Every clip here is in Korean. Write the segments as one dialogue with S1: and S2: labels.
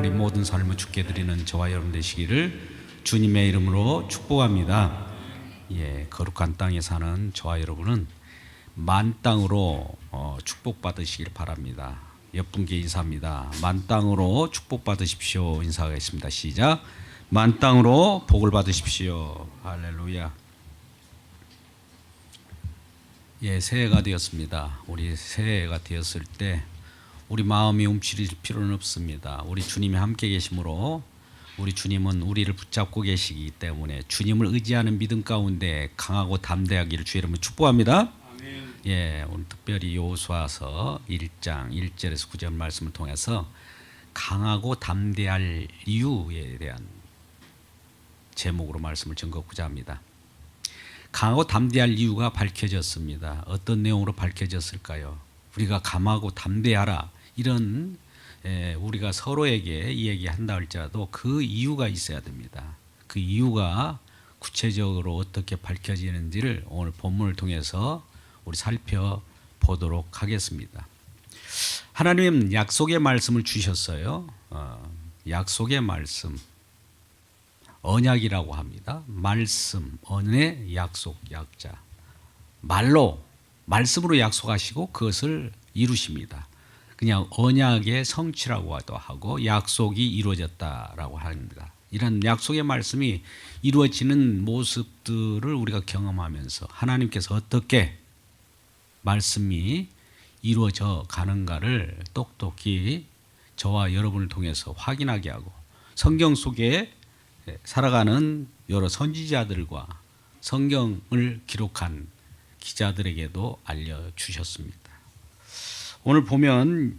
S1: 우리 모든 삶을 주께 드리는 저와 여러분 되시기를 주님의 이름으로 축복합니다. 거룩한 땅에 사는 저와 여러분은 만땅으로 축복받으시길 바랍니다. 옆분께 인사합니다. 만땅으로 축복받으십시오. 인사하겠습니다. 시작. 만땅으로 복을 받으십시오. 할렐루야. 새해가 되었습니다. 우리 새해가 되었을 때 우리 마음이 움츠릴 필요는 없습니다. 우리 주님이 함께 계심으로 우리 주님은 우리를 붙잡고 계시기 때문에 주님을 의지하는 믿음 가운데 강하고 담대하기를 주의 이름으로 축복합니다. 아멘. 오늘 특별히 여호수아서 1장 1절에서 9절 말씀을 통해서 강하고 담대할 이유에 대한 제목으로 말씀을 전하고자 합니다. 강하고 담대할 이유가 밝혀졌습니다. 어떤 내용으로 밝혀졌을까요? 우리가 강하고 담대하라 이런 우리가 서로에게 이야기한다 할지라도 그 이유가 있어야 됩니다. 그 이유가 구체적으로 어떻게 밝혀지는지를 오늘 본문을 통해서 우리 살펴보도록 하겠습니다. 하나님은 약속의 말씀을 주셨어요. 약속의 말씀, 언약이라고 합니다. 말씀, 언의 약속, 약자. 말씀으로 약속하시고 그것을 이루십니다. 그냥 언약의 성취라고도 하고 약속이 이루어졌다라고 합니다. 이런 약속의 말씀이 이루어지는 모습들을 우리가 경험하면서 하나님께서 어떻게 말씀이 이루어져 가는가를 똑똑히 저와 여러분을 통해서 확인하게 하고 성경 속에 살아가는 여러 선지자들과 성경을 기록한 기자들에게도 알려주셨습니다. 오늘 보면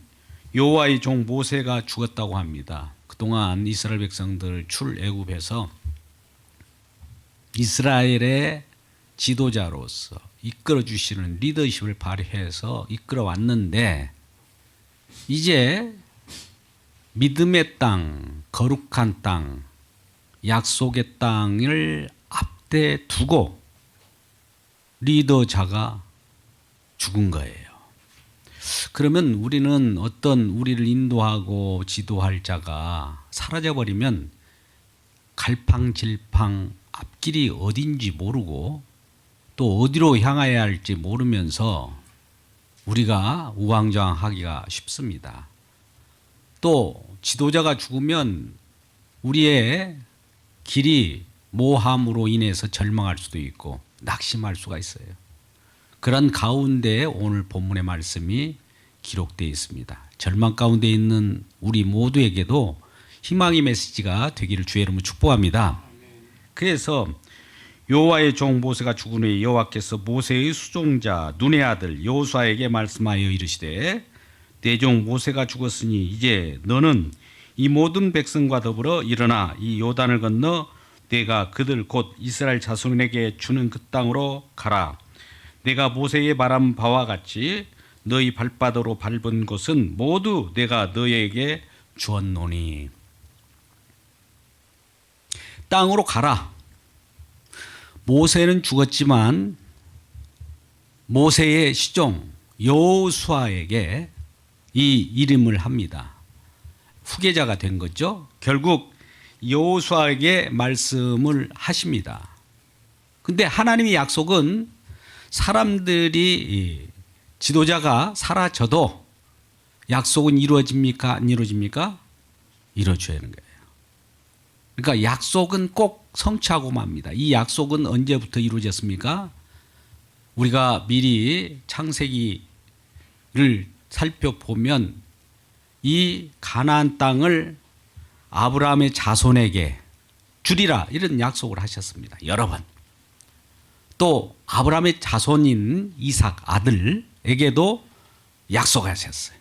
S1: 여호와의 종 모세가 죽었다고 합니다. 그동안 이스라엘 백성들을 출애굽해서 이스라엘의 지도자로서 이끌어 주시는 리더십을 발휘해서 이끌어 왔는데 이제 믿음의 땅, 거룩한 땅, 약속의 땅을 앞에 두고 리더자가 죽은 거예요. 그러면 우리는 어떤 우리를 인도하고 지도할 자가 사라져버리면 갈팡질팡 앞길이 어딘지 모르고 또 어디로 향해야 할지 모르면서 우리가 우왕좌왕하기가 쉽습니다. 또 지도자가 죽으면 우리의 길이 모함으로 인해서 절망할 수도 있고 낙심할 수가 있어요. 그런 가운데 오늘 본문의 말씀이 기록되어 있습니다. 절망 가운데 있는 우리 모두에게도 희망의 메시지가 되기를 주의 이름으로 축복합니다. 그래서 여호와의 종 모세가 죽은 후에 여호와께서 모세의 수종자 눈의 아들 여호수아에게 말씀하여 이르시되 내 종 모세가 죽었으니 이제 너는 이 모든 백성과 더불어 일어나 이 요단을 건너 내가 그들 곧 이스라엘 자손에게 주는 그 땅으로 가라. 내가 모세에 말한 바와 같이 너희 발바닥으로 밟은 곳은 모두 내가 너희에게 주었노니. 땅으로 가라. 모세는 죽었지만 모세의 시종 여호수아에게 이 이름을 합니다. 후계자가 된 거죠. 결국 여호수아에게 말씀을 하십니다. 근데 하나님의 약속은 사람들이 지도자가 사라져도 약속은 이루어집니까? 안 이루어집니까? 이루어져야 하는 거예요. 그러니까 약속은 꼭 성취하고 맙니다. 이 약속은 언제부터 이루어졌습니까? 우리가 미리 창세기를 살펴보면 이 가나안 땅을 아브라함의 자손에게 주리라 이런 약속을 하셨습니다. 여러 번. 또 아브라함의 자손인 이삭 아들에게도 약속하셨어요.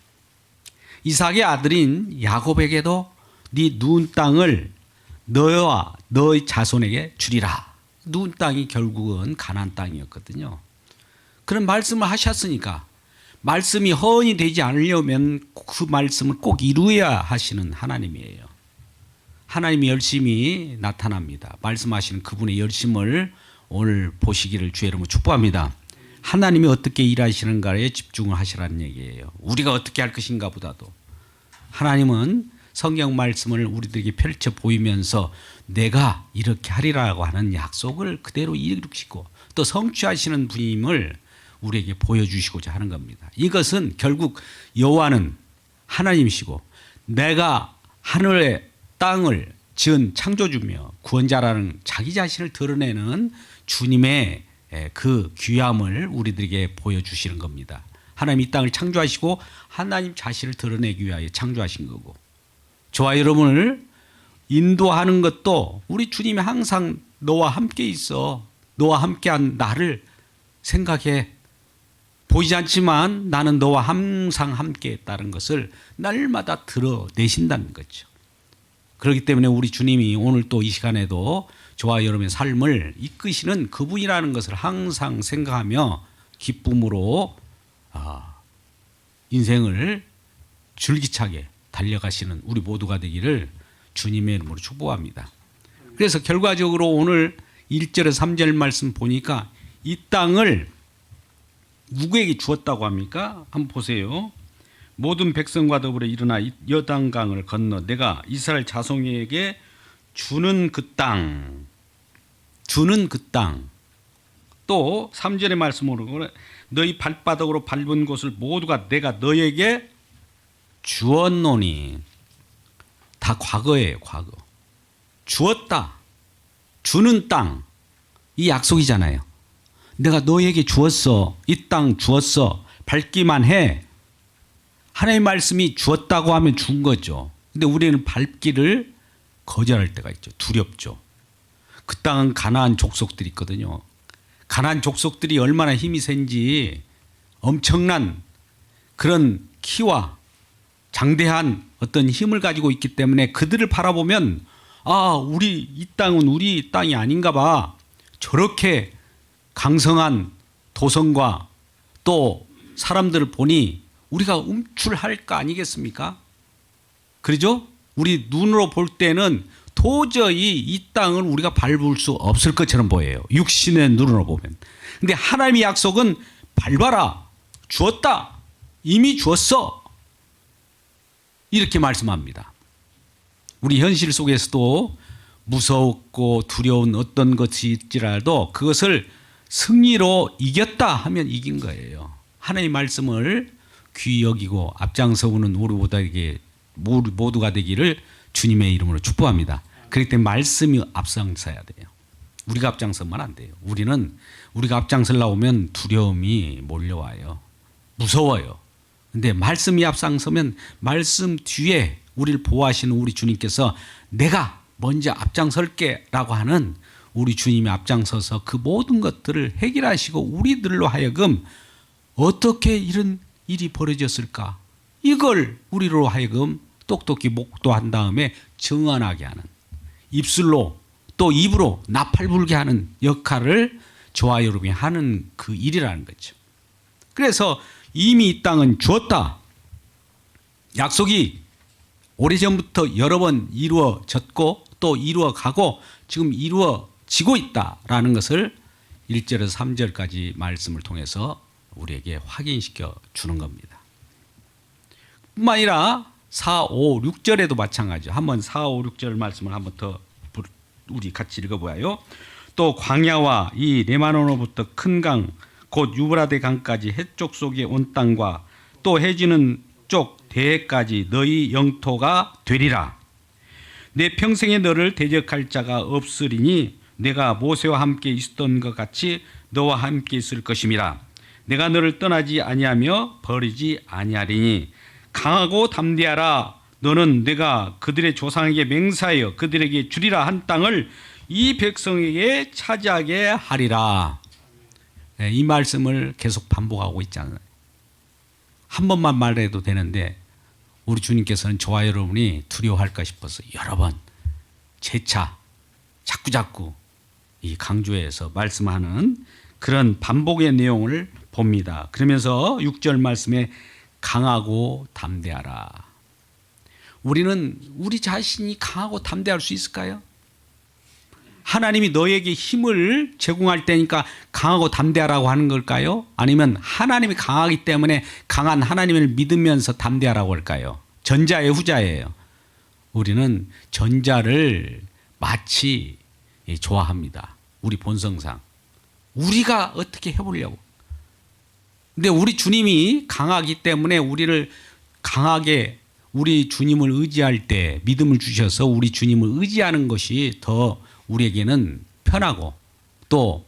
S1: 이삭의 아들인 야곱에게도 네 누운 땅을 너와 너의 자손에게 주리라. 누운 땅이 결국은 가나안 땅이었거든요. 그런 말씀을 하셨으니까 말씀이 허언이 되지 않으려면 그 말씀을 꼭 이루어야 하시는 하나님이에요. 하나님이 열심히 나타납니다. 말씀하시는 그분의 열심을 오늘 보시기를 주의 이름으로 축복합니다. 하나님이 어떻게 일하시는가에 집중을 하시라는 얘기예요. 우리가 어떻게 할 것인가 보다도 하나님은 성경 말씀을 우리들에게 펼쳐 보이면서 내가 이렇게 하리라고 하는 약속을 그대로 이루시고 또 성취하시는 분임을 우리에게 보여주시고자 하는 겁니다. 이것은 결국 여호와는 하나님이시고 내가 하늘의 땅을 지은 창조주며 구원자라는 자기 자신을 드러내는 주님의 그 귀함을 우리들에게 보여주시는 겁니다. 하나님 이 땅을 창조하시고 하나님 자신을 드러내기 위하여 창조하신 거고 저와 여러분을 인도하는 것도 우리 주님이 항상 너와 함께 있어. 너와 함께한 나를 생각해. 보이지 않지만 나는 너와 항상 함께 했다는 것을 날마다 드러내신다는 거죠. 그렇기 때문에 우리 주님이 오늘 또 이 시간에도 저와 여러분의 삶을 이끄시는 그분이라는 것을 항상 생각하며 기쁨으로 인생을 줄기차게 달려가시는 우리 모두가 되기를 주님의 이름으로 축복합니다. 그래서 결과적으로 오늘 1절에서 3절 말씀 보니까 이 땅을 누구에게 주었다고 합니까? 한번 보세요. 모든 백성과 더불어 일어나 여단강을 건너 내가 이스라엘 자손에게 주는 그 땅. 또 3절의 말씀으로 너희 발바닥으로 밟은 곳을 모두가 내가 너에게 주었노니. 다 과거예요. 과거. 주었다. 주는 땅. 이 약속이잖아요. 내가 너에게 주었어. 이 땅 주었어. 밟기만 해. 하나님의 말씀이 주었다고 하면 준 거죠. 근데 우리는 밟기를 거절할 때가 있죠. 두렵죠. 그 땅은 가나안 족속들이 있거든요. 가나안 족속들이 얼마나 힘이 센지 엄청난 그런 키와 장대한 어떤 힘을 가지고 있기 때문에 그들을 바라보면 우리 이 땅은 우리 땅이 아닌가 봐. 저렇게 강성한 도성과 또 사람들을 보니 우리가 움출할 거 아니겠습니까? 그러죠? 우리 눈으로 볼 때는 도저히 이 땅을 우리가 밟을 수 없을 것처럼 보여요. 육신의 눈으로 보면. 근데 하나님의 약속은 밟아라. 주었다. 이미 주었어. 이렇게 말씀합니다. 우리 현실 속에서도 무섭고 두려운 어떤 것이 있지라도 그것을 승리로 이겼다 하면 이긴 거예요. 하나님의 말씀을 귀히 여기고 앞장서오는 우리 모두가 되기를 주님의 이름으로 축복합니다. 그렇기 때문에 말씀이 앞장서야 돼요. 우리가 앞장서면 안 돼요. 우리가 앞장서려고 하면 두려움이 몰려와요. 무서워요. 근데 말씀이 앞장서면 말씀 뒤에 우리를 보호하시는 우리 주님께서 내가 먼저 앞장설게 라고 하는 우리 주님이 앞장서서 그 모든 것들을 해결하시고 우리들로 하여금 어떻게 이런 일이 벌어졌을까? 이걸 우리로 하여금 똑똑히 목도한 다음에 증언하게 하는 입술로 또 입으로 나팔불게 하는 역할을 저와 여러분이 하는 그 일이라는 거죠. 그래서 이미 이 땅은 주었다. 약속이 오래전부터 여러 번 이루어졌고 또 이루어가고 지금 이루어지고 있다라는 것을 1절에서 3절까지 말씀을 통해서 우리에게 확인시켜 주는 겁니다. 뿐만 아니라 4, 5, 6절에도 마찬가지죠. 한번 4, 5, 6절 말씀을 한번 더 우리 같이 읽어보아요. 또 광야와 이 레바논으로부터 큰 강 곧 유브라데 강까지 해쪽 속에 온 땅과 또 해지는 쪽 대해까지 너희 영토가 되리라. 내 평생에 너를 대적할 자가 없으리니 내가 모세와 함께 있었던 것 같이 너와 함께 있을 것임이라. 내가 너를 떠나지 아니하며 버리지 아니하리니 강하고 담대하라. 너는 내가 그들의 조상에게 맹세하여 그들에게 주리라 한 땅을 이 백성에게 차지하게 하리라. 이 말씀을 계속 반복하고 있잖아요. 한 번만 말해도 되는데 우리 주님께서는 저와 여러분이 두려워할까 싶어서 여러 번 재차 자꾸자꾸 이 강조해서 말씀하는 그런 반복의 내용을 봅니다. 그러면서 6절 말씀에 강하고 담대하라. 우리는 우리 자신이 강하고 담대할 수 있을까요? 하나님이 너에게 힘을 제공할 때니까 강하고 담대하라고 하는 걸까요? 아니면 하나님이 강하기 때문에 강한 하나님을 믿으면서 담대하라고 할까요? 전자의 후자예요. 우리는 전자를 마치 좋아합니다. 우리 본성상. 우리가 어떻게 해보려고. 근데 우리 주님이 강하기 때문에 우리를 강하게 우리 주님을 의지할 때 믿음을 주셔서 우리 주님을 의지하는 것이 더 우리에게는 편하고 또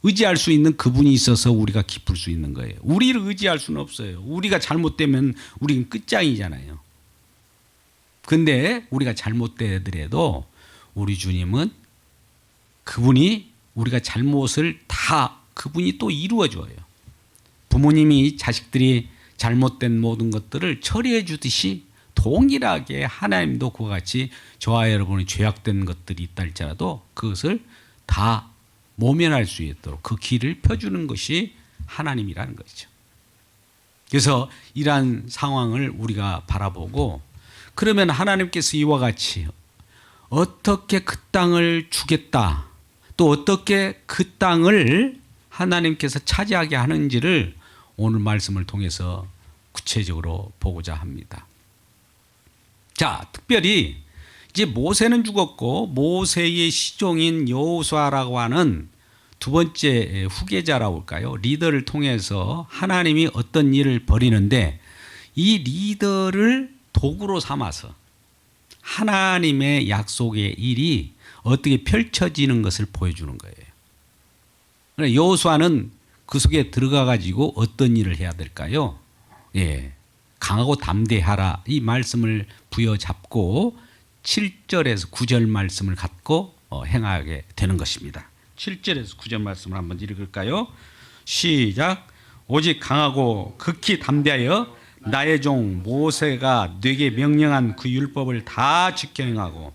S1: 의지할 수 있는 그분이 있어서 우리가 기쁠 수 있는 거예요. 우리를 의지할 수는 없어요. 우리가 잘못되면 우리는 끝장이잖아요. 근데 우리가 잘못되더라도 우리 주님은 그분이 우리가 잘못을 다 그분이 또 이루어 줘요. 부모님이 자식들이 잘못된 모든 것들을 처리해 주듯이 동일하게 하나님도 그와 같이 저와 여러분이 죄악된 것들이 있다 할지라도 그것을 다 모면할 수 있도록 그 길을 펴주는 것이 하나님이라는 것이죠. 그래서 이러한 상황을 우리가 바라보고 그러면 하나님께서 이와 같이 어떻게 그 땅을 주겠다 또 어떻게 그 땅을 하나님께서 차지하게 하는지를 오늘 말씀을 통해서 구체적으로 보고자 합니다. 자, 특별히 이제 모세는 죽었고 모세의 시종인 여호수아라고 하는 두 번째 후계자라고 할까요? 리더를 통해서 하나님이 어떤 일을 벌이는데 이 리더를 도구로 삼아서 하나님의 약속의 일이 어떻게 펼쳐지는 것을 보여주는 거예요. 여호수아는 그 속에 들어가 가지고 어떤 일을 해야 될까요? 예, 강하고 담대하라 이 말씀을 부여잡고 7절에서 9절 말씀을 갖고 행하게 되는 것입니다. 7절에서 9절 말씀을 한번 읽을까요? 시작. 오직 강하고 극히 담대하여 나의 종 모세가 네게 명령한 그 율법을 다 지켜 행하고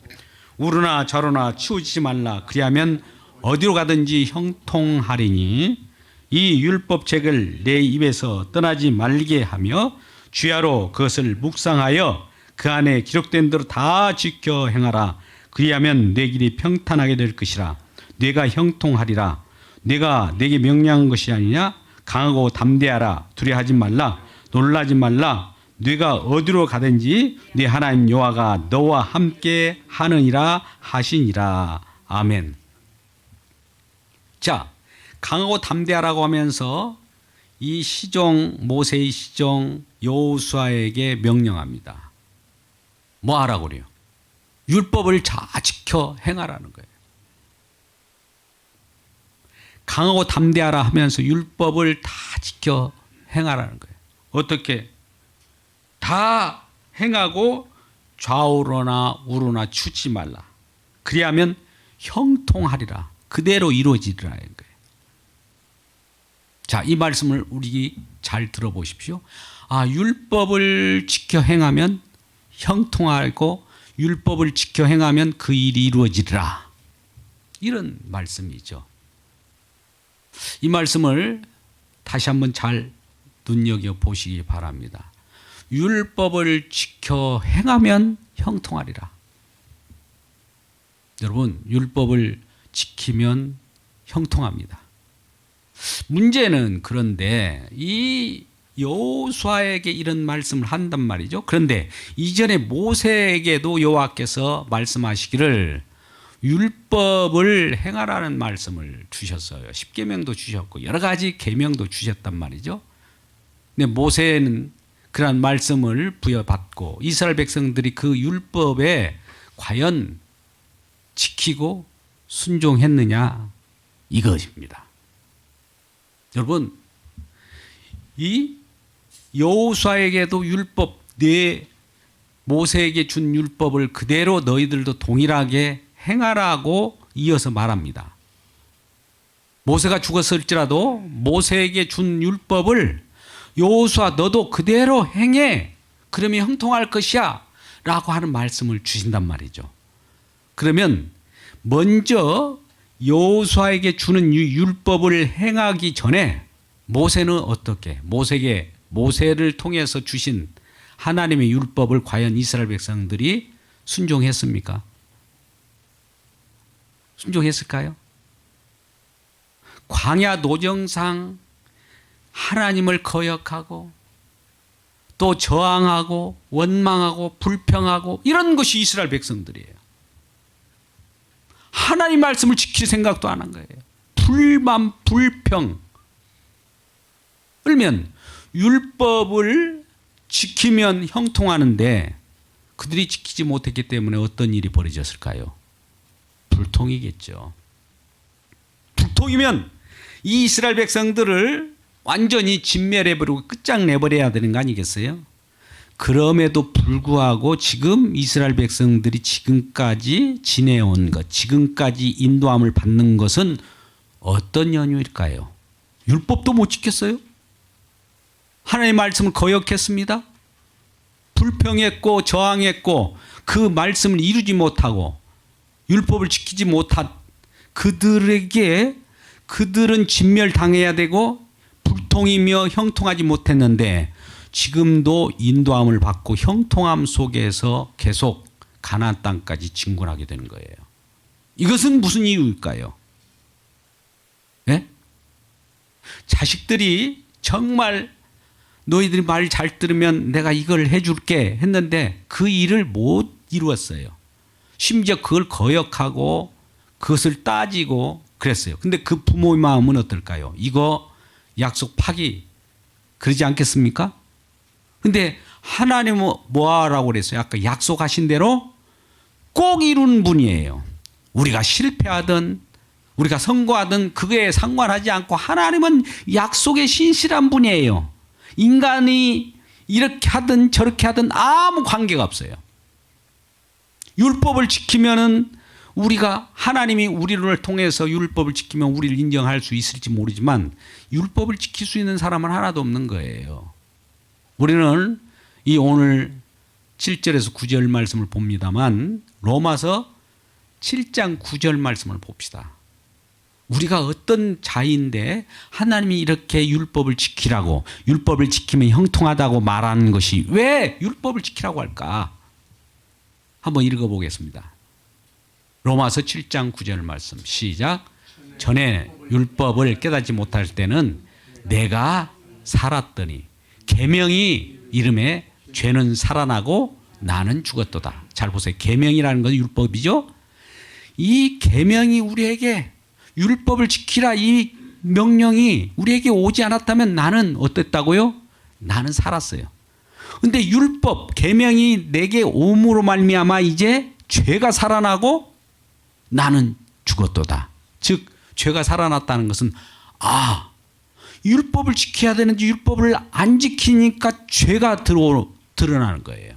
S1: 우르나 저르나 치우치지 말라. 그리하면 어디로 가든지 형통하리니 이 율법책을 내 입에서 떠나지 말게 하며 주야로 그것을 묵상하여 그 안에 기록된 대로 다 지켜 행하라. 그리하면 내 길이 평탄하게 될 것이라. 내가 형통하리라. 내가 내게 명령한 것이 아니냐. 강하고 담대하라. 두려워하지 말라. 놀라지 말라. 네가 어디로 가든지 네 하나님 여호와가 너와 함께 하느니라 하시니라. 아멘. 자, 강하고 담대하라고 하면서 이 시종 모세의 시종 여호수아에게 명령합니다. 뭐 하라고 그래요? 율법을 잘 지켜 행하라는 거예요. 강하고 담대하라 하면서 율법을 다 지켜 행하라는 거예요. 어떻게? 다 행하고 좌우로나 우로나 치우치지 말라. 그리하면 형통하리라. 그대로 이루어지리라는 거예요. 자, 이 말씀을 우리 잘 들어보십시오. 아, 율법을 지켜 행하면 형통하고 율법을 지켜 행하면 그 일이 이루어지리라. 이런 말씀이죠. 이 말씀을 다시 한번 잘 눈여겨보시기 바랍니다. 율법을 지켜 행하면 형통하리라. 여러분, 율법을 지키면 형통합니다. 문제는 그런데 이 여호수아에게 이런 말씀을 한단 말이죠. 그런데 이전에 모세에게도 여호와께서 말씀하시기를 율법을 행하라는 말씀을 주셨어요. 십계명도 주셨고 여러 가지 계명도 주셨단 말이죠. 근데 모세는 그러한 말씀을 부여받고 이스라엘 백성들이 그 율법에 과연 지키고 순종했느냐 이것입니다. 여러분, 이 여호수아에게도 율법, 모세에게 준 율법을 그대로 너희들도 동일하게 행하라고 이어서 말합니다. 모세가 죽었을지라도 모세에게 준 율법을 여호수아 너도 그대로 행해. 그러면 형통할 것이야 라고 하는 말씀을 주신단 말이죠. 그러면 먼저 여호수아에게 주는 율법을 행하기 전에 모세는 어떻게 모세를 통해서 주신 하나님의 율법을 과연 이스라엘 백성들이 순종했습니까? 순종했을까요? 광야 노정상 하나님을 거역하고 또 저항하고 원망하고 불평하고 이런 것이 이스라엘 백성들이에요. 하나님 말씀을 지킬 생각도 안 한 거예요. 불만 불평. 그러면 율법을 지키면 형통하는데 그들이 지키지 못했기 때문에 어떤 일이 벌어졌을까요? 불통이겠죠. 불통이면 이 이스라엘 백성들을 완전히 진멸해버리고 끝장내버려야 되는 거 아니겠어요? 그럼에도 불구하고 지금 이스라엘 백성들이 지금까지 지내온 것, 지금까지 인도함을 받는 것은 어떤 연유일까요? 율법도 못 지켰어요? 하나님의 말씀을 거역했습니다. 불평했고 저항했고 그 말씀을 이루지 못하고 율법을 지키지 못한 그들은 진멸당해야 되고 불통이며 형통하지 못했는데 지금도 인도함을 받고 형통함 속에서 계속 가나안 땅까지 진군하게 되는 거예요. 이것은 무슨 이유일까요? 네? 자식들이 정말 너희들이 말 잘 들으면 내가 이걸 해줄게 했는데 그 일을 못 이루었어요. 심지어 그걸 거역하고 그것을 따지고 그랬어요. 근데 그 부모의 마음은 어떨까요? 이거 약속 파기 그러지 않겠습니까? 근데 하나님은 뭐 하라고 그랬어요? 아까 약속하신 대로 꼭 이루는 분이에요. 우리가 실패하든 우리가 성공하든 그거에 상관하지 않고 하나님은 약속에 신실한 분이에요. 인간이 이렇게 하든 저렇게 하든 아무 관계가 없어요. 율법을 지키면은 우리가 하나님이 우리를 통해서 율법을 지키면 우리를 인정할 수 있을지 모르지만 율법을 지킬 수 있는 사람은 하나도 없는 거예요. 우리는 이 오늘 7절에서 9절 말씀을 봅니다만 로마서 7장 9절 말씀을 봅시다. 우리가 어떤 자인데 하나님이 이렇게 율법을 지키라고 율법을 지키면 형통하다고 말하는 것이 왜 율법을 지키라고 할까? 한번 읽어보겠습니다. 로마서 7장 9절 말씀 시작. 전에 율법을 깨닫지 못할 때는 내가 살았더니 계명이 이름에 죄는 살아나고 나는 죽었도다. 잘 보세요. 계명이라는 건 율법이죠. 이 계명이 우리에게 율법을 지키라 이 명령이 우리에게 오지 않았다면 나는 어땠다고요? 나는 살았어요. 근데 율법 계명이 내게 옴으로 말미암아 이제 죄가 살아나고 나는 죽었도다. 즉 죄가 살아났다는 것은 율법을 지켜야 되는지 율법을 안 지키니까 죄가 드러나는 거예요.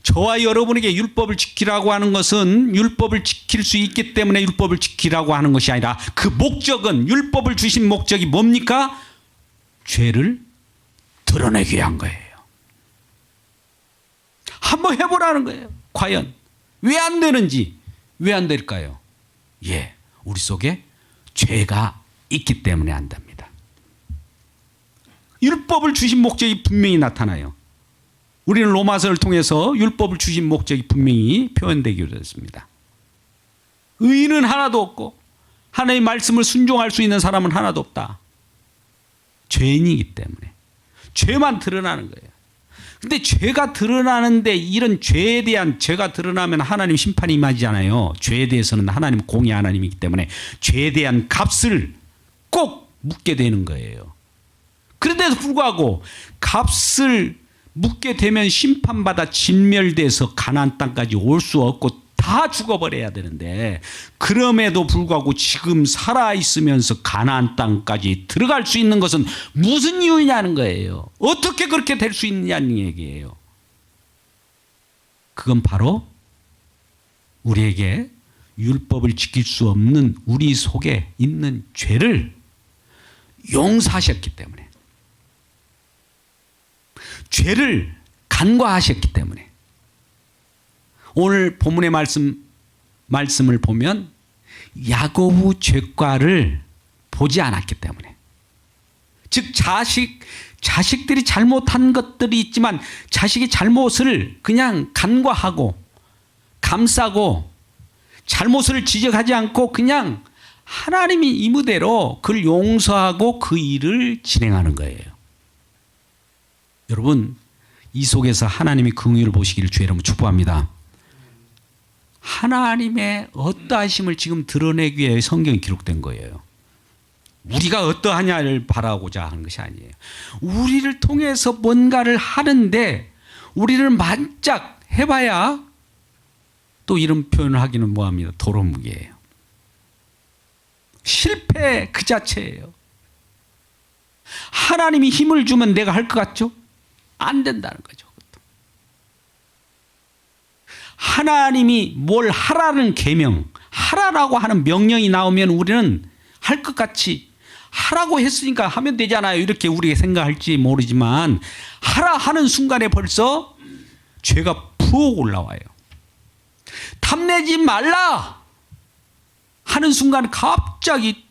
S1: 저와 여러분에게 율법을 지키라고 하는 것은 율법을 지킬 수 있기 때문에 율법을 지키라고 하는 것이 아니라 그 목적은 율법을 주신 목적이 뭡니까? 죄를 드러내기 위한 거예요. 한번 해보라는 거예요. 과연 왜 안 되는지 왜 안 될까요? 우리 속에 죄가 있기 때문에 안 됩니다. 율법을 주신 목적이 분명히 나타나요. 우리는 로마서를 통해서 율법을 주신 목적이 분명히 표현되기로 했습니다. 의인은 하나도 없고 하나님의 말씀을 순종할 수 있는 사람은 하나도 없다. 죄인이기 때문에 죄만 드러나는 거예요. 근데 죄가 드러나는데 이런 죄에 대한 죄가 드러나면 하나님 심판이 임하잖아요. 죄에 대해서는 하나님 공의 하나님이기 때문에 죄에 대한 값을 꼭 묻게 되는 거예요. 그런데도 불구하고 값을 묻게 되면 심판받아 진멸돼서 가나안 땅까지 올 수 없고 다 죽어버려야 되는데 그럼에도 불구하고 지금 살아있으면서 가나안 땅까지 들어갈 수 있는 것은 무슨 이유냐는 거예요. 어떻게 그렇게 될 수 있느냐는 얘기예요. 그건 바로 우리에게 율법을 지킬 수 없는 우리 속에 있는 죄를 용서하셨기 때문에 죄를 간과하셨기 때문에 오늘 본문의 말씀을 보면 야고보 죄과를 보지 않았기 때문에 즉 자식들이 잘못한 것들이 있지만 자식의 잘못을 그냥 간과하고 감싸고 잘못을 지적하지 않고 그냥 하나님이 임의대로 그를 용서하고 그 일을 진행하는 거예요. 여러분, 이 속에서 하나님의 긍휼을 보시기를 주의 이름으로 축복합니다. 하나님의 어떠하심을 지금 드러내기 위해 성경이 기록된 거예요. 우리가 어떠하냐를 바라고자 하는 것이 아니에요. 우리를 통해서 뭔가를 하는데 우리를 만짝 해봐야 또 이런 표현을 하기는 뭐합니다. 도루묵이에요. 실패 그 자체예요. 하나님이 힘을 주면 내가 할 것 같죠? 안 된다는 거죠. 하나님이 뭘 하라는 계명, 하라라고 하는 명령이 나오면 우리는 할 것 같이 하라고 했으니까 하면 되잖아요. 이렇게 우리가 생각할지 모르지만 하라 하는 순간에 벌써 죄가 푹 올라와요. 탐내지 말라 하는 순간 갑자기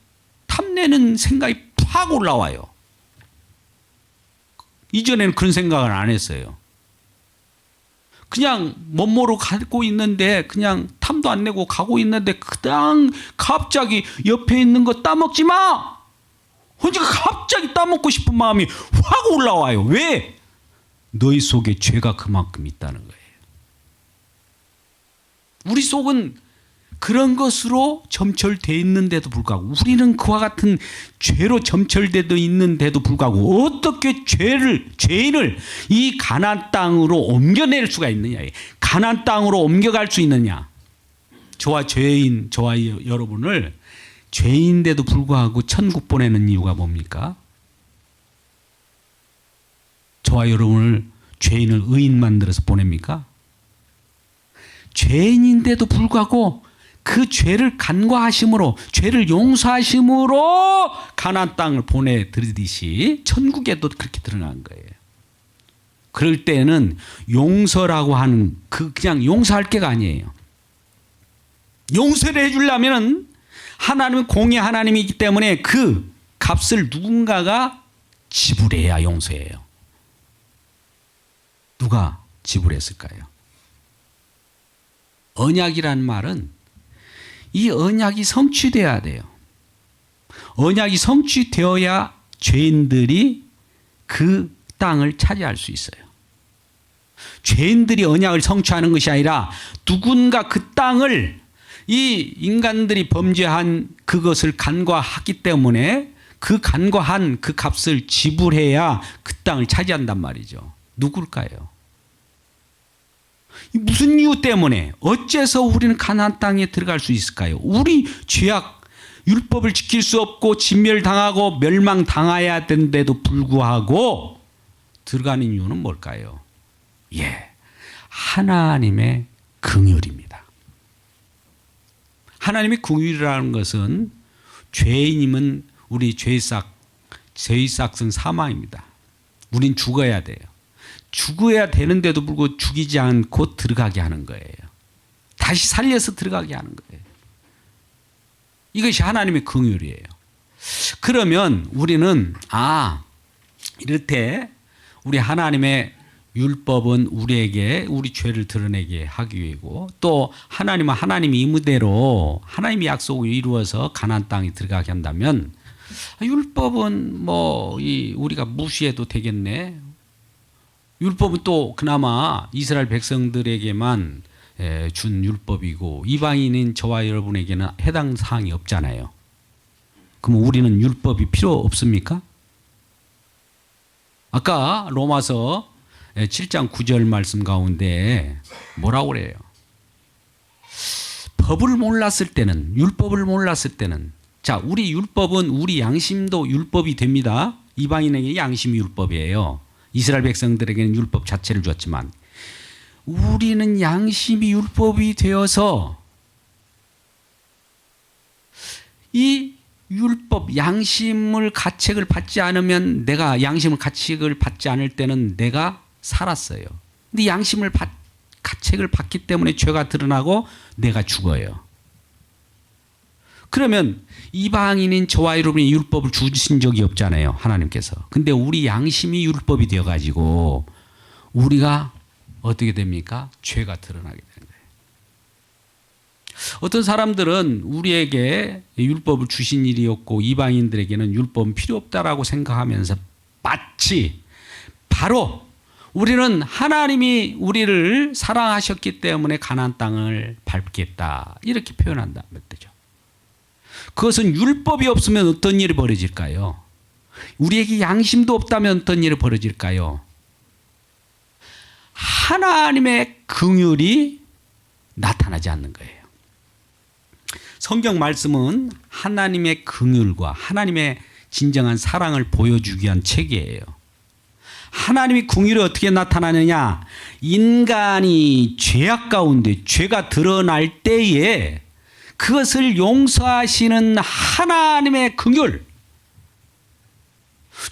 S1: 탐내는 생각이 팍 올라와요. 이전에는 그런 생각을 안 했어요. 그냥 멋모르고 가고 있는데 그냥 탐도 안 내고 가고 있는데 그냥 갑자기 옆에 있는 거 따먹지 마! 혼자 갑자기 따먹고 싶은 마음이 확 올라와요. 왜? 너희 속에 죄가 그만큼 있다는 거예요. 우리 속은 그런 것으로 점철되어 있는데도 불구하고 우리는 그와 같은 죄로 점철되어 있는데도 불구하고 어떻게 죄인을 이 가나안 땅으로 옮겨낼 수가 있느냐, 가나안 땅으로 옮겨갈 수 있느냐. 저와 여러분을 죄인인데도 불구하고 천국 보내는 이유가 뭡니까? 저와 여러분을 죄인을 의인 만들어서 보냅니까? 죄인인데도 불구하고 그 죄를 간과하심으로, 죄를 용서하심으로 가나안 땅을 보내드리듯이 천국에도 그렇게 드러난 거예요. 그럴 때는 용서라고 하는 그냥 용서할 게가 아니에요. 용서를 해주려면 하나님은 공의 하나님이기 때문에 그 값을 누군가가 지불해야 용서해요. 누가 지불했을까요? 언약이란 말은 이 언약이 성취되어야 돼요. 언약이 성취되어야 죄인들이 그 땅을 차지할 수 있어요. 죄인들이 언약을 성취하는 것이 아니라 누군가 그 땅을 이 인간들이 범죄한 그것을 간과하기 때문에 그 간과한 그 값을 지불해야 그 땅을 차지한단 말이죠. 누굴까요? 무슨 이유 때문에 어째서 우리는 가나안 땅에 들어갈 수 있을까요? 우리 죄악, 율법을 지킬 수 없고 진멸당하고 멸망당해야 되는데도 불구하고 들어가는 이유는 뭘까요? 하나님의 긍휼입니다. 하나님의 긍휼이라는 것은 죄인이면 우리 죄의 싹은 사망입니다. 우린 죽어야 돼요. 죽어야 되는데도 불구하고 죽이지 않고 들어가게 하는 거예요. 다시 살려서 들어가게 하는 거예요. 이것이 하나님의 긍휼이에요. 그러면 우리는 이렇게 우리 하나님의 율법은 우리에게 우리 죄를 드러내게 하기 위해고 또 하나님은 하나님이 임의대로 하나님의 약속을 이루어서 가나안 땅에 들어가게 한다면 율법은 우리가 무시해도 되겠네. 율법은 또 그나마 이스라엘 백성들에게만 준 율법이고 이방인인 저와 여러분에게는 해당 사항이 없잖아요. 그럼 우리는 율법이 필요 없습니까? 아까 로마서 7장 9절 말씀 가운데 뭐라고 그래요? 법을 몰랐을 때는, 율법을 몰랐을 때는, 자, 우리 율법은 우리 양심도 율법이 됩니다. 이방인에게 양심이 율법이에요. 이스라엘 백성들에게는 율법 자체를 주었지만 우리는 양심이 율법이 되어서 이 율법, 양심을 가책을 받지 않으면 내가 양심을 가책을 받지 않을 때는 내가 살았어요. 근데 양심을 가책을 받기 때문에 죄가 드러나고 내가 죽어요. 그러면 이방인인 저와 여러분이 율법을 주신 적이 없잖아요. 하나님께서. 근데 우리 양심이 율법이 되어가지고 우리가 어떻게 됩니까? 죄가 드러나게 되는 거예요. 어떤 사람들은 우리에게 율법을 주신 일이 없고 이방인들에게는 율법은 필요 없다라고 생각하면서 마치 바로 우리는 하나님이 우리를 사랑하셨기 때문에 가나안 땅을 밟겠다 이렇게 표현한다는 뜻이죠. 그것은 율법이 없으면 어떤 일이 벌어질까요? 우리에게 양심도 없다면 어떤 일이 벌어질까요? 하나님의 긍휼이 나타나지 않는 거예요. 성경 말씀은 하나님의 긍휼과 하나님의 진정한 사랑을 보여주기 위한 책이에요. 하나님의 긍휼이 어떻게 나타나느냐? 인간이 죄악 가운데 죄가 드러날 때에 그것을 용서하시는 하나님의 긍휼.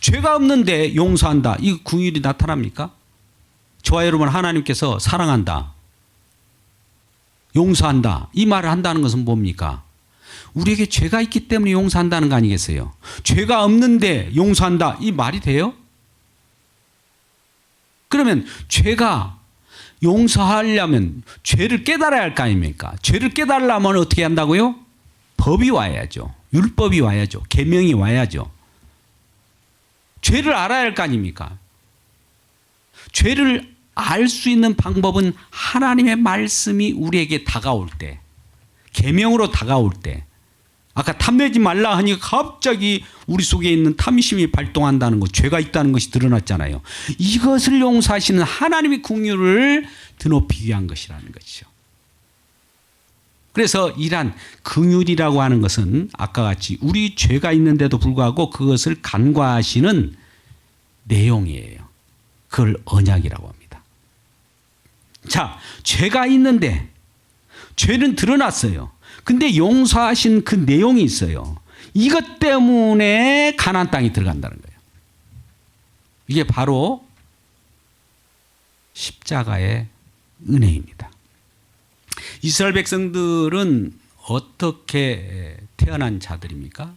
S1: 죄가 없는데 용서한다. 이 긍휼이 나타납니까? 저와 여러분, 하나님께서 사랑한다, 용서한다 이 말을 한다는 것은 뭡니까? 우리에게 죄가 있기 때문에 용서한다는 거 아니겠어요? 죄가 없는데 용서한다 이 말이 돼요? 그러면 죄가 용서하려면 죄를 깨달아야 할 거 아닙니까? 죄를 깨달으려면 어떻게 한다고요? 법이 와야죠. 율법이 와야죠. 계명이 와야죠. 죄를 알아야 할 거 아닙니까? 죄를 알 수 있는 방법은 하나님의 말씀이 우리에게 다가올 때, 계명으로 다가올 때. 아까 탐내지 말라 하니 갑자기 우리 속에 있는 탐심이 발동한다는 것, 죄가 있다는 것이 드러났잖아요. 이것을 용서하시는 하나님의 긍휼을 드높이기 위한 것이라는 것이죠. 그래서 이러한 긍휼이라고 하는 것은 아까 같이 우리 죄가 있는데도 불구하고 그것을 간과하시는 내용이에요. 그걸 언약이라고 합니다. 자, 죄가 있는데 죄는 드러났어요. 근데 용서하신 그 내용이 있어요. 이것 때문에 가나안 땅에 들어간다는 거예요. 이게 바로 십자가의 은혜입니다. 이스라엘 백성들은 어떻게 태어난 자들입니까?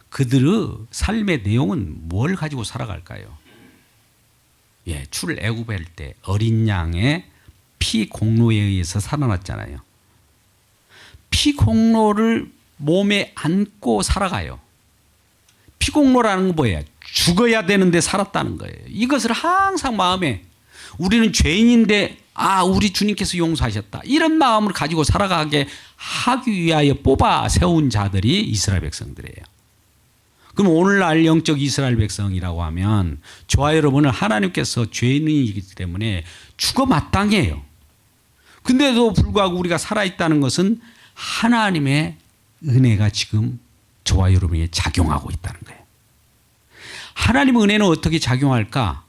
S1: 그들의 삶의 내용은 뭘 가지고 살아갈까요? 예, 출애굽할 때 어린 양의 피 공로에 의해서 살아났잖아요. 피 공로를 몸에 안고 살아가요. 피 공로라는 건 뭐예요? 죽어야 되는데 살았다는 거예요. 이것을 항상 마음에, 우리는 죄인인데 우리 주님께서 용서하셨다, 이런 마음을 가지고 살아가게 하기 위하여 뽑아 세운 자들이 이스라엘 백성들이에요. 그럼 오늘날 영적 이스라엘 백성이라고 하면 저와 여러분은 하나님께서 죄인이기 때문에 죽어 마땅해요. 근데도 불구하고 우리가 살아있다는 것은 하나님의 은혜가 지금 저와 여러분에게 작용하고 있다는 거예요. 하나님의 은혜는 어떻게 작용할까?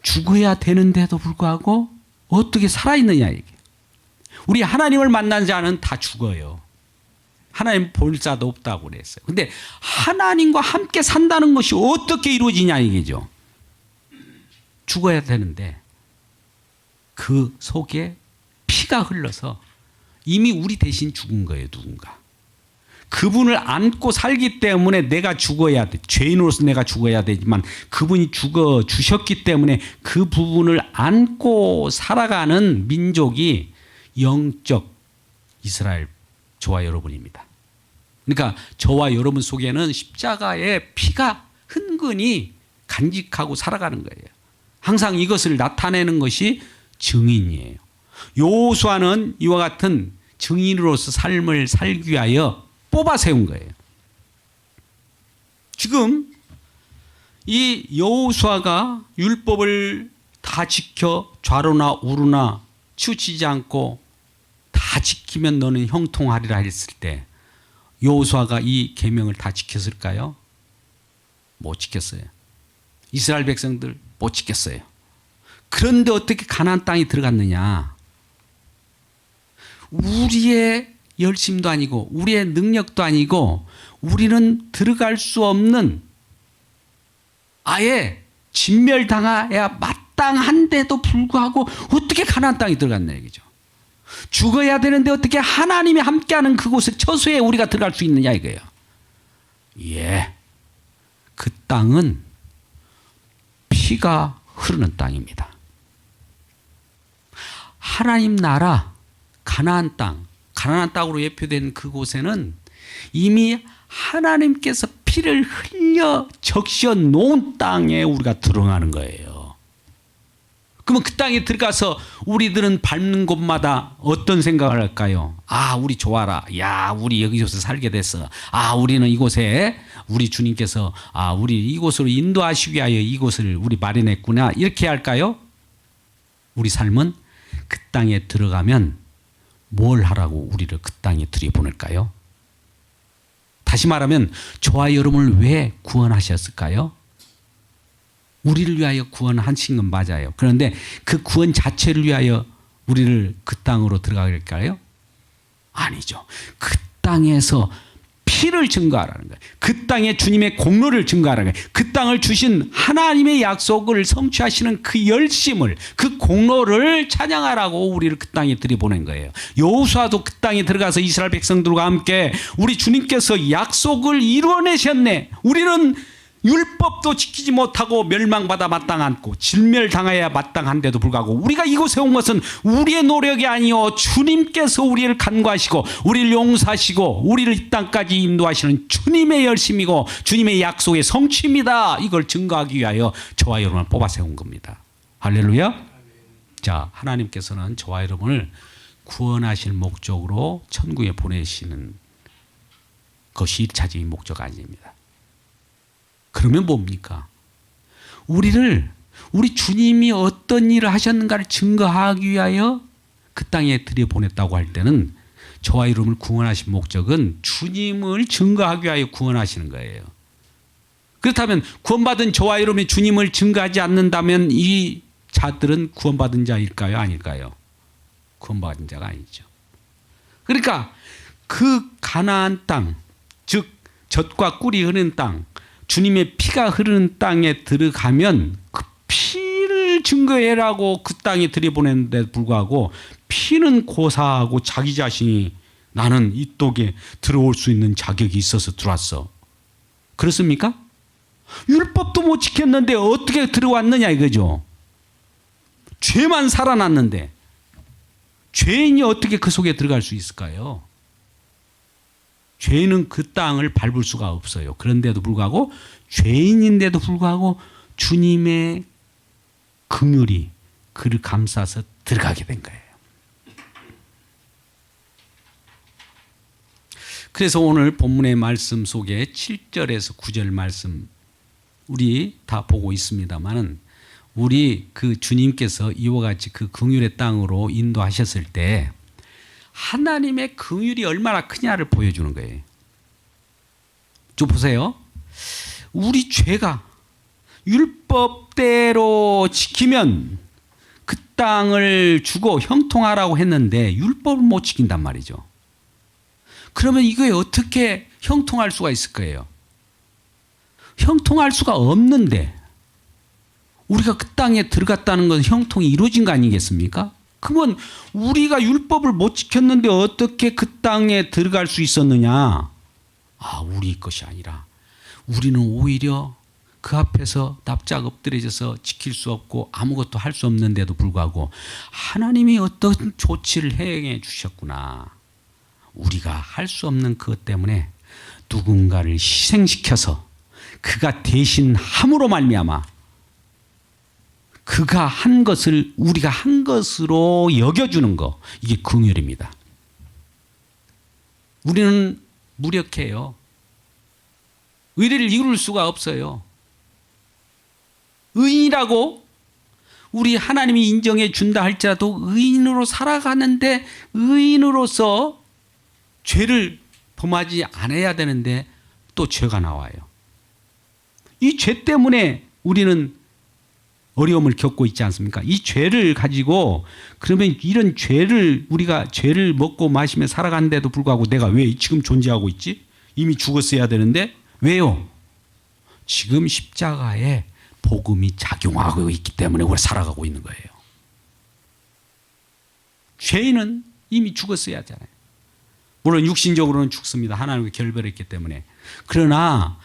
S1: 죽어야 되는데도 불구하고 어떻게 살아있느냐 이게. 우리 하나님을 만난 자는 다 죽어요. 하나님 볼 자도 없다고 그랬어요. 근데 하나님과 함께 산다는 것이 어떻게 이루어지냐 이게죠. 죽어야 되는데 그 속에 피가 흘러서 이미 우리 대신 죽은 거예요. 누군가 그분을 안고 살기 때문에 내가 죽어야 돼. 죄인으로서 내가 죽어야 되지만 그분이 죽어 주셨기 때문에 그 부분을 안고 살아가는 민족이 영적 이스라엘 저와 여러분입니다. 그러니까 저와 여러분 속에는 십자가의 피가 흔근히 간직하고 살아가는 거예요. 항상 이것을 나타내는 것이 증인이에요. 여호수아는 이와 같은 증인으로서 삶을 살기 위하여 뽑아 세운 거예요. 지금 이 여호수아가 율법을 다 지켜 좌로나 우로나 치우치지 않고 다 지키면 너는 형통하리라 했을 때 여호수아가 이 계명을 다 지켰을까요? 못 지켰어요. 이스라엘 백성들 못 지켰어요. 그런데 어떻게 가나안 땅에 들어갔느냐? 우리의 열심도 아니고 우리의 능력도 아니고 우리는 들어갈 수 없는, 아예 진멸당해야 마땅한데도 불구하고 어떻게 가나안 땅에 들어갔냐 이거죠. 죽어야 되는데 어떻게 하나님이 함께하는 그곳에 처소에 우리가 들어갈 수 있느냐 이거예요. 예, 그 땅은 피가 흐르는 땅입니다. 하나님 나라 가나안 땅으로 예표된 그곳에는 이미 하나님께서 피를 흘려 적셔 놓은 땅에 우리가 들어가는 거예요. 그러면 그 땅에 들어가서 우리들은 밟는 곳마다 어떤 생각을 할까요? 아, 우리 좋아라. 야, 우리 여기서 살게 됐어. 아, 우리는 이곳에 우리 주님께서 우리 이곳으로 인도하시기 위하여 이곳을 우리 마련했구나. 이렇게 할까요? 우리 삶은 그 땅에 들어가면 뭘 하라고 우리를 그 땅에 들여보낼까요? 다시 말하면 저와 여러분을 왜 구원하셨을까요? 우리를 위하여 구원하신 건 맞아요. 그런데 그 구원 자체를 위하여 우리를 그 땅으로 들어가게 할까요? 아니죠. 그 땅에서 피를 증거하라는 거예요. 그 땅에 주님의 공로를 증거하라는 거예요. 그 땅을 주신 하나님의 약속을 성취하시는 그 열심을, 그 공로를 찬양하라고 우리를 그 땅에 들여보낸 거예요. 여호수아도 그 땅에 들어가서 이스라엘 백성들과 함께 우리 주님께서 약속을 이루어내셨네. 우리는 율법도 지키지 못하고 멸망받아 마땅하고 진멸당해야 마땅한데도 불구하고 우리가 이곳에 온 것은 우리의 노력이 아니요 주님께서 우리를 간구하시고 우리를 용서하시고 우리를 이 땅까지 인도하시는 주님의 열심이고 주님의 약속의 성취입니다. 이걸 증거하기 위하여 저와 여러분을 뽑아 세운 겁니다. 할렐루야. 자, 하나님께서는 저와 여러분을 구원하실 목적으로 천국에 보내시는 것이 1차적인 목적 아닙니다. 그러면 뭡니까? 우리 주님이 어떤 일을 하셨는가를 증거하기 위하여 그 땅에 들여보냈다고 할 때는 저와 여러분을 구원하신 목적은 주님을 증거하기 위하여 구원하시는 거예요. 그렇다면 구원받은 저와 여러분이 주님을 증거하지 않는다면 이 자들은 구원받은 자일까요? 아닐까요? 구원받은 자가 아니죠. 그러니까 그 가나안 땅, 즉 젖과 꿀이 흐르는 땅, 주님의 피가 흐르는 땅에 들어가면 그 피를 증거해라고 그 땅에 들여보냈는데 불구하고 피는 고사하고 자기 자신이 나는 이 땅에 들어올 수 있는 자격이 있어서 들어왔어. 그렇습니까? 율법도 못 지켰는데 어떻게 들어왔느냐 이거죠. 죄만 살아났는데 죄인이 어떻게 그 속에 들어갈 수 있을까요? 죄는 그 땅을 밟을 수가 없어요. 그런데도 불구하고 죄인인데도 불구하고 주님의 긍휼이 그를 감싸서 들어가게 된 거예요. 그래서 오늘 본문의 말씀 속에 7절에서 9절 말씀 우리 다 보고 있습니다만은 우리 그 주님께서 이와 같이 그 긍휼의 땅으로 인도하셨을 때 하나님의 긍휼이 얼마나 크냐를 보여주는 거예요. 좀 보세요. 우리 죄가 율법대로 지키면 그 땅을 주고 형통하라고 했는데 율법을 못 지킨단 말이죠. 그러면 이거에 어떻게 형통할 수가 있을 거예요? 형통할 수가 없는데 우리가 그 땅에 들어갔다는 건 형통이 이루어진 거 아니겠습니까? 그러면 우리가 율법을 못 지켰는데 어떻게 그 땅에 들어갈 수 있었느냐? 우리 것이 아니라 우리는 오히려 그 앞에서 납작 엎드려져서 지킬 수 없고 아무것도 할 수 없는데도 불구하고 하나님이 어떤 조치를 행해 주셨구나. 우리가 할 수 없는 그것 때문에 누군가를 희생시켜서 그가 대신 함으로 말미암아 그가 한 것을 우리가 한 것으로 여겨주는 거, 이게 긍휼입니다. 우리는 무력해요. 의를 이룰 수가 없어요. 의인이라고 우리 하나님이 인정해 준다 할지라도 의인으로 살아가는데 의인으로서 죄를 범하지 않아야 되는데 또 죄가 나와요. 이 죄 때문에 우리는 어려움을 겪고 있지 않습니까? 이 죄를 가지고 그러면 이런 죄를 우리가 죄를 먹고 마시며 살아가는데도 불구하고 내가 왜 지금 존재하고 있지? 이미 죽었어야 되는데 왜요? 지금 십자가에 복음이 작용하고 있기 때문에 우리가 살아가고 있는 거예요. 죄인은 이미 죽었어야 하잖아요. 물론 육신적으로는 죽습니다. 하나님과 결별했기 때문에. 그러나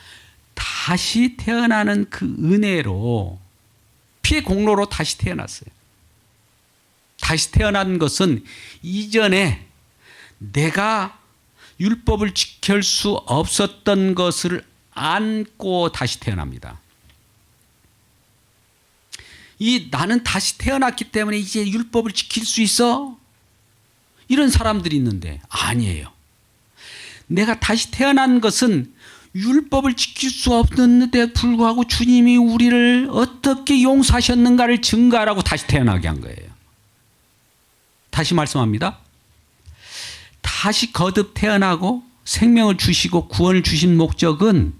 S1: 다시 태어나는 그 은혜로 피의 공로로 다시 태어났어요. 다시 태어난 것은 이전에 내가 율법을 지킬 수 없었던 것을 안고 다시 태어납니다. 나는 다시 태어났기 때문에 이제 율법을 지킬 수 있어? 이런 사람들이 있는데 아니에요. 내가 다시 태어난 것은 율법을 지킬 수 없는데 불구하고 주님이 우리를 어떻게 용서하셨는가를 증거하라고 다시 태어나게 한 거예요. 다시 말씀합니다. 다시 거듭 태어나고 생명을 주시고 구원을 주신 목적은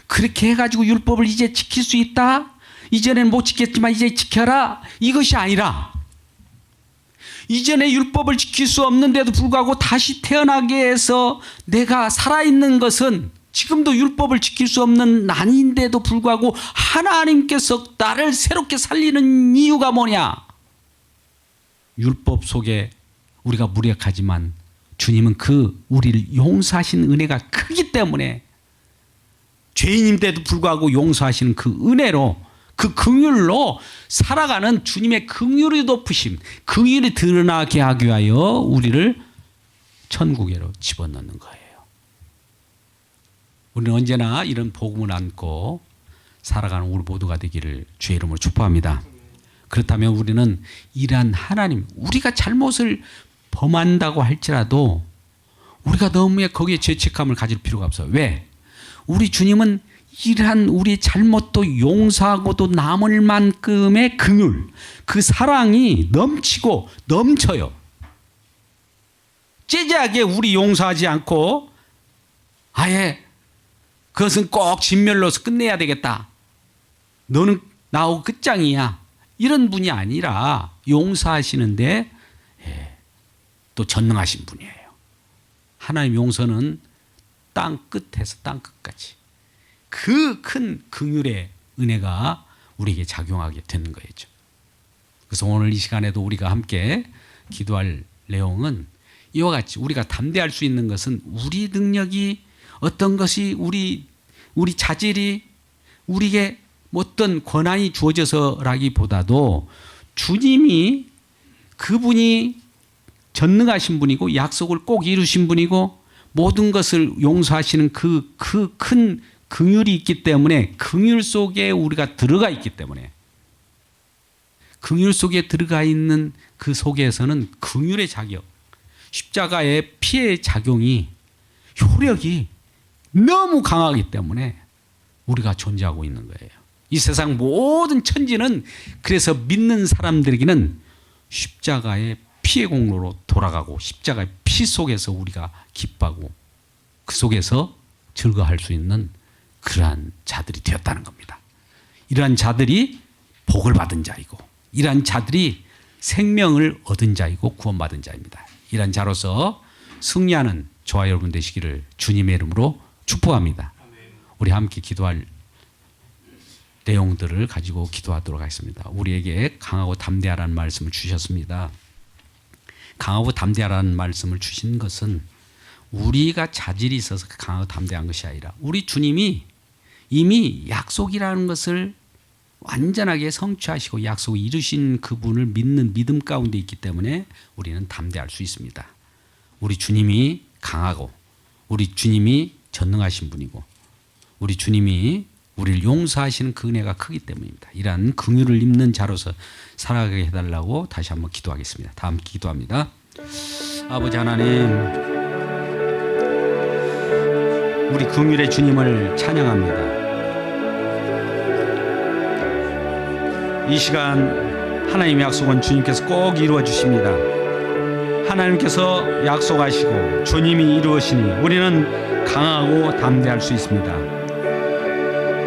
S1: 그렇게 해가지고 율법을 이제 지킬 수 있다? 이전에는 못 지켰지만 이제 지켜라? 이것이 아니라 이전에 율법을 지킬 수 없는데도 불구하고 다시 태어나게 해서 내가 살아있는 것은 지금도 율법을 지킬 수 없는 난인데도 불구하고 하나님께서 나를 새롭게 살리는 이유가 뭐냐? 율법 속에 우리가 무력하지만 주님은 우리를 용서하신 은혜가 크기 때문에 죄인인데도 불구하고 용서하시는 그 은혜로 그 긍휼로 살아가는 주님의 긍휼의 높으심, 긍휼이 드러나게 하기 위하여 우리를 천국에로 집어넣는 거예요. 우리는 언제나 이런 복음을 안고 살아가는 우리 모두가 되기를 주의 이름으로 축복합니다. 그렇다면 우리는 이러한 하나님, 우리가 잘못을 범한다고 할지라도 우리가 너무 거기에 죄책감을 가질 필요가 없어요. 왜? 우리 주님은 이러한 우리 잘못도 용서하고도 남을 만큼의 긍휼, 그 사랑이 넘치고 넘쳐요. 째지하게 우리 용서하지 않고 아예 그것은 꼭 진멸로서 끝내야 되겠다. 너는 나하고 끝장이야. 이런 분이 아니라 용서하시는데 또 전능하신 분이에요. 하나님 용서는 땅 끝에서 땅 끝까지 그 큰 긍휼의 은혜가 우리에게 작용하게 되는 거죠. 그래서 오늘 이 시간에도 우리가 함께 기도할 내용은 이와 같이 우리가 담대할 수 있는 것은 우리 능력이 어떤 것이 우리 자질이 우리에게 어떤 권한이 주어져서라기보다도 주님이 그분이 전능하신 분이고 약속을 꼭 이루신 분이고 모든 것을 용서하시는 그 큰 긍휼이 있기 때문에 긍휼 속에 우리가 들어가 있기 때문에 긍휼 속에 들어가 있는 그 속에서는 긍휼의 자격, 십자가의 피의 작용이 효력이 너무 강하기 때문에 우리가 존재하고 있는 거예요. 이 세상 모든 천지는 그래서 믿는 사람들에게는 십자가의 피의 공로로 돌아가고 십자가의 피 속에서 우리가 기뻐하고 그 속에서 즐거워할 수 있는 그러한 자들이 되었다는 겁니다. 이러한 자들이 복을 받은 자이고 이러한 자들이 생명을 얻은 자이고 구원받은 자입니다. 이러한 자로서 승리하는 저와 여러분 되시기를 주님의 이름으로 축복합니다. 우리 함께 기도할 내용들을 가지고 기도하도록 하겠습니다. 우리에게 강하고 담대하라는 말씀을 주셨습니다. 강하고 담대하라는 말씀을 주신 것은 우리가 자질이 있어서 강하고 담대한 것이 아니라 우리 주님이 이미 약속이라는 것을 완전하게 성취하시고 약속을 이루신 그분을 믿는 믿음 가운데 있기 때문에 우리는 담대할 수 있습니다. 우리 주님이 강하고 우리 주님이 전능하신 분이고 우리 주님이 우리를 용서하시는 그 은혜가 크기 때문입니다. 이러한 긍휼을 입는 자로서 살아가게 해달라고 다시 한번 기도하겠습니다. 다 함께 기도합니다. 아버지 하나님, 우리 긍휼의 주님을 찬양합니다. 이 시간 하나님의 약속은 주님께서 꼭 이루어 주십니다. 하나님께서 약속하시고 주님이 이루시니 우리는 강하고 담대할 수 있습니다.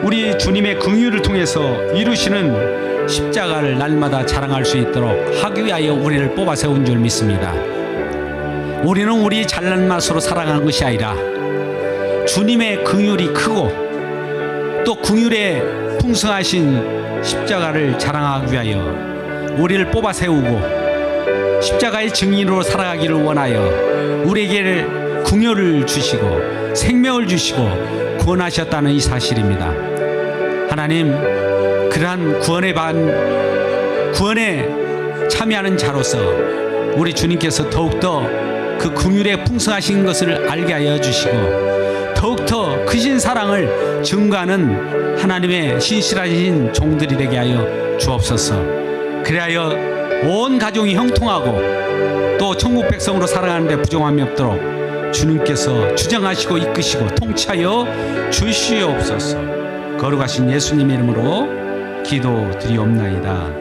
S1: 우리 주님의 긍휼을 통해서 이루시는 십자가를 날마다 자랑할 수 있도록 하기 위하여 우리를 뽑아 세운 줄 믿습니다. 우리는 우리 잘난 맛으로 살아가는 것이 아니라 주님의 긍휼이 크고 또 긍휼에 풍성하신 십자가를 자랑하기 위하여 우리를 뽑아 세우고 십자가의 증인으로 살아가기를 원하여 우리에게 긍휼을 주시고 생명을 주시고 구원하셨다는 이 사실입니다. 하나님, 그러한 구원에 참여하는 자로서 우리 주님께서 더욱더 그 긍휼에 풍성하신 것을 알게 하여 주시고 더욱더 크신 사랑을 증거하는 하나님의 신실하신 종들이 되게 하여 주옵소서. 그리하여 온 가정이 형통하고 또 천국 백성으로 살아가는 데 부정함이 없도록 주님께서 주장하시고 이끄시고 통치하여 주시옵소서. 거룩하신 예수님의 이름으로 기도드리옵나이다.